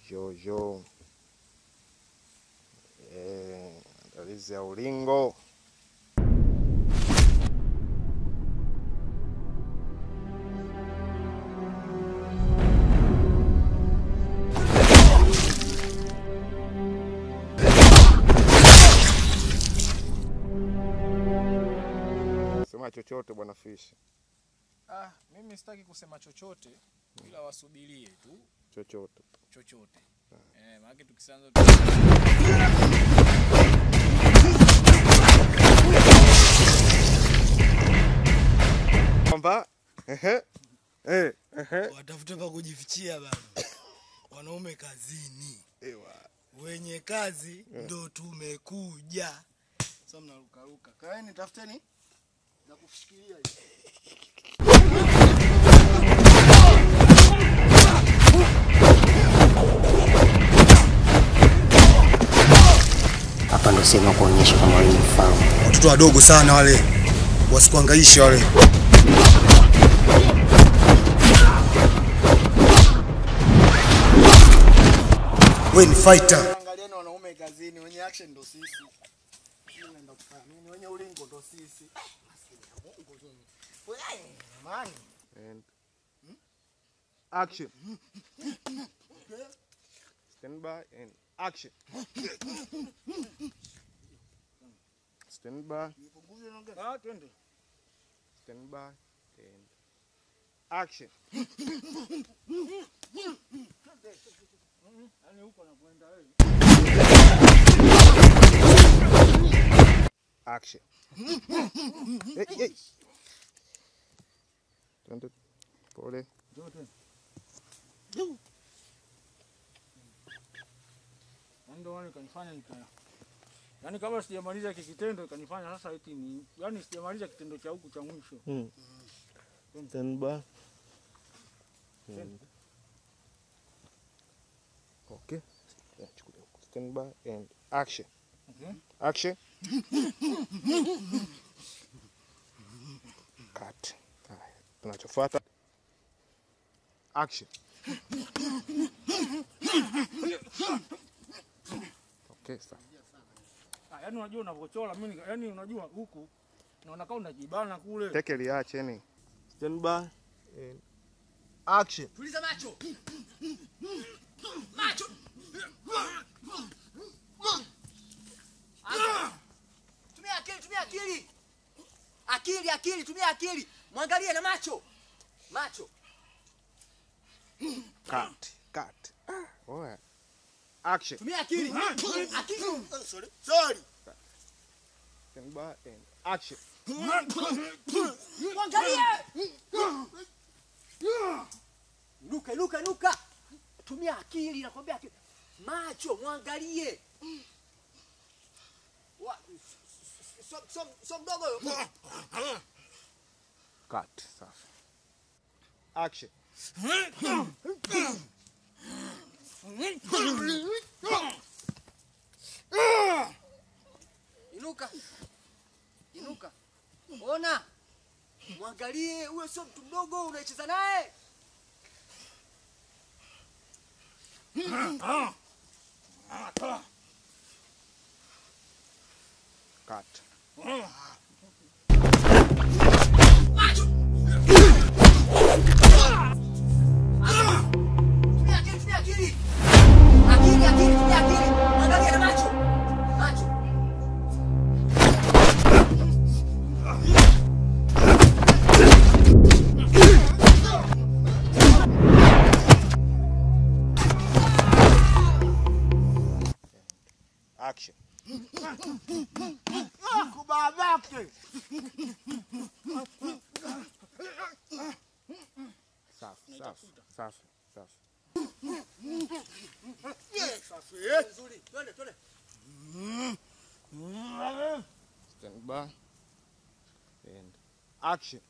Jojo. Andalizi ya ulingo. Sema chochote bwana Fish. Mimi sitaki kusema chochote ila wasubirie tu Chochote. Maana tukianza kwamba watafuta pa kujifichia baba. Wanaume kazini. Wenye kazi ndo tumekuja. Sasa mnaruka. Kaeni tafuteni za kufikiria hivi. Hapa ndo sema kuonyesha kama wewe ni mfalme. Watoto wadogo sana wale. Wasikuangaisha wale. Wewe ni fighter. Angalieni wanaume kazini, wenye action ndo sisi. Mimi naenda kufanya nini? Wenye ulingo ndo sisi. Man. And action. Stand by and action. Stand by. Stand by and action. Action. Hey. Twende pole. ndio wale kanifanya nikaya. Yaani kama sijamaliza kitendo kanifanya sasa eti ni yaani sijamaliza kitendo cha huku cha mwisho. Stand by. Okay. Stand by and action. Okay. Action. Cut. Tunachofuata. Action. Okay, stop. Yaani unajua unavochora mimi yaani unajua huku naona kama unajibana kule. Teke liache ni. Stand by and action. Tuliza macho. Tumia akili. Tumia akili. Muangalie na macho. Cut. Oya. Action. Tumia akili. Sorry. Stand by and action. Muangalie. Luka. Tumia akili nakwambia akili. Macho muangalie. So mdogo yo. Cut. Safi. Action. Inuka. Ona. Muangalie huyo sio mtu mdogo unaicheza naye. Cut. Akili. Angalia na macho. Action. Kubabake. Safi. Nzuri. Twende. Stand by and action.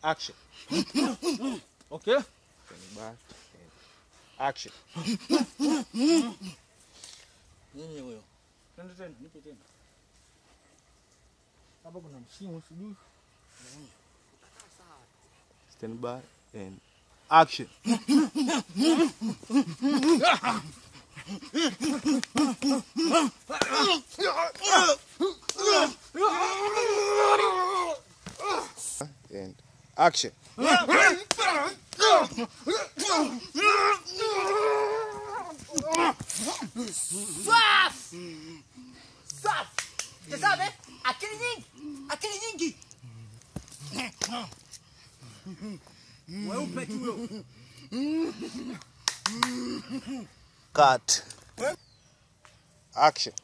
Action. Okay? Stand by and action. Nini huyo? Twende tena, nipe tena. Hapa kuna msimu sijui. Stand by and action. And action. Sabe? Akili nyingi. Weupe tu huyo. Cut. Action.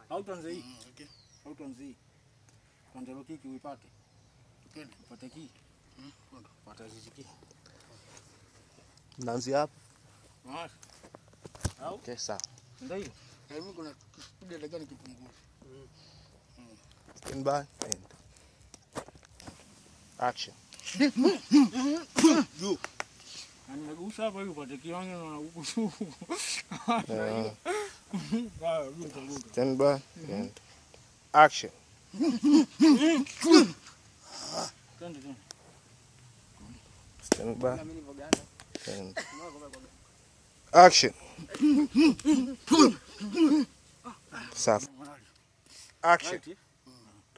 Autanze hii. Autanze hii. Kwanza lokiki uipate. Upate ki. Upate ziziki. Naanzia hapa. Mash. Okay, sawa. Ndio hiyo. Mimi kuna kipindi nataka nikipunguze. Stand by and action. Go. Nimegusha hapa hivi upate ki wangu na huku tu. Stand by and action. Twende. Stand by and action. Safi. Action.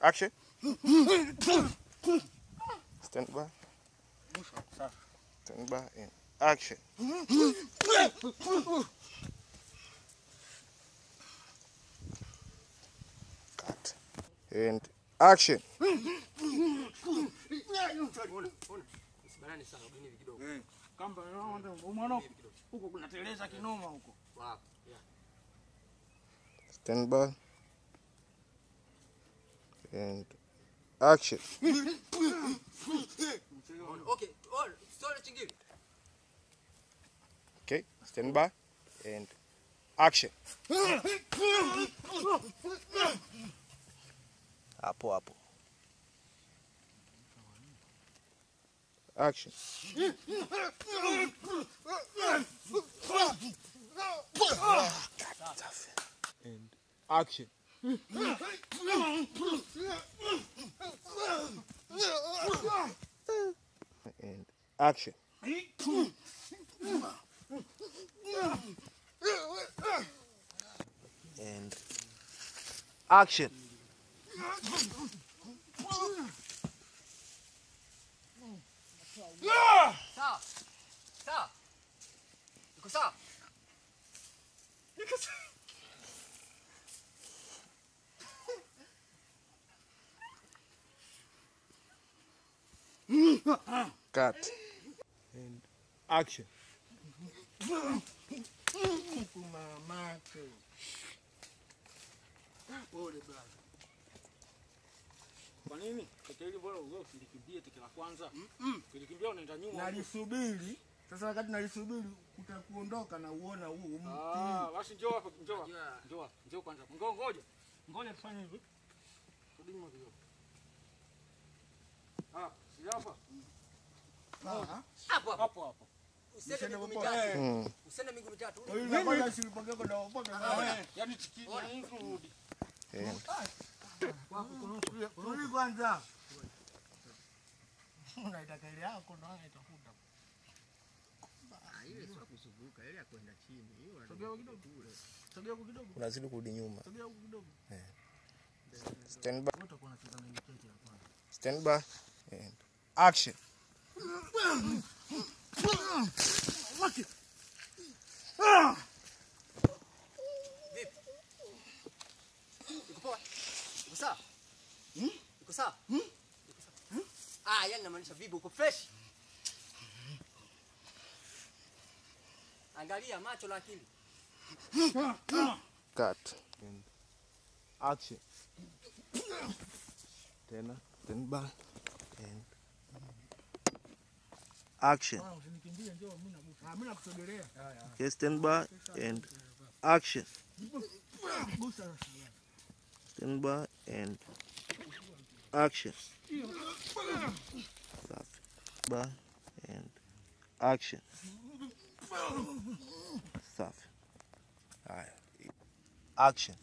Action. Stand by. Stand by and action. Cut. And action. Kamba umeona huko kunateleza kinoma huko. Stand by and action. Okay, all story chingili. Okay, stand by and action. Hapo hapo. Action. And action. And action. And action. Sawa. Iko sawa? Cut. And action. Pole brother. Kwa nini? Teke hili bora uwe usikimbie teke la kwanza. Ukikimbia unaenda nyuma. Nalisubiri. Sasa wakati nalisubiri utakuondoka na uona huu mti. Basi njoo hapa, njoo kwanza. Ngoja. Ngoja tufanye hivi. Rudi nyuma kidogo. Si hapa. Hapo. Usende miguu mitatu. Usende miguu mitatu. Wewe kwanza silipokea kwa dawa mpaka. Yaani tiki mtu rudi. Rudi kwanza. Unaitaka ile yako ndo itafuta. Ile sio kuzunguka, ile ya kwenda chini. Hiyo Sogea kidogo. Sogea kidogo. Unazidi kurudi nyuma. Sogea kidogo. Stand by. Utakuwa unacheza na ile kete ya kwanza. Stand by and action. Iko poa? Iko sawa? Iko sawa? Yani namaanisha vipi uko fresh? Angalia macho la akili. Cut and action. Tena stand by and action. Usinikimbie njoo mimi nagusa. Mimi nakusogelea. Okay, stand by and action. Stand by and action. By and action. Safi. Action.